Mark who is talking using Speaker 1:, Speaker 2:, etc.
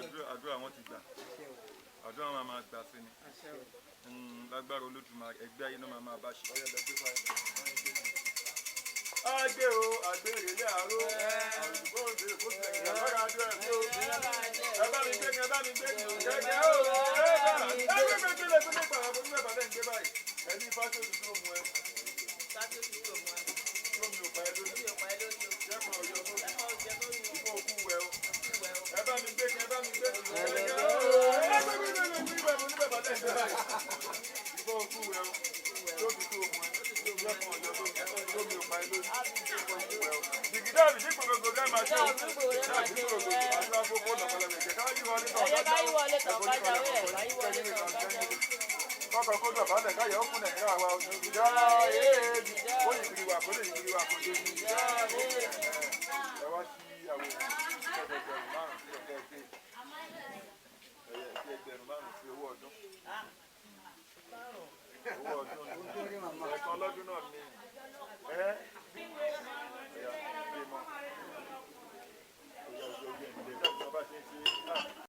Speaker 1: àdúrà wọn ti gbà àdúrà wọn máa gbà sí ni lágbára Olódùmarè ẹgbẹ́ ayé náà máa bá ṣe. Agbe o, agbèrè ilé àárọ̀, àrùbọ̀ òde kó tẹ̀lé ọ̀gá àdúrà mi o. Ẹ bá mi gbé kí gẹ́gẹ́ o. Ẹ gbé kílẹ̀ fún nípa àwọn ọmọ ẹ̀bà lẹ́yìn gbé báyìí. Ẹni ifá tó ti tó mú ẹ. Tó mi ò pa ẹ lórí. Jẹ́mọ̀ ọ̀yọ́ tó mi. Ìfọ̀ òkú wẹ̀ o. Ẹ bá mi gbé kí gẹ́gẹ́ o. Ẹ gbé kílẹ̀ fún nípa àwọn ọmọ ẹ̀bà lẹ́yìn gbé báyìí. Ìfọ̀ òkú wẹ̀ o. Tó mi tó mú ẹ. Jẹ́mọ̀ ọ̀yọ́ tó mi ò pa ẹ lórí. Ìgbìdá mi dípò gbogbo dá máa ṣe òun. Láti dípò gbogbo àdúrà gbogbo ọ̀dọ̀kọ̀lẹ̀ mẹ̀jẹ̀ ká yí wọlé tọ̀ kọ́kọ́ kó dọ̀bálẹ̀ káyọ̀ ó kún Nàìjíríà wa ìjà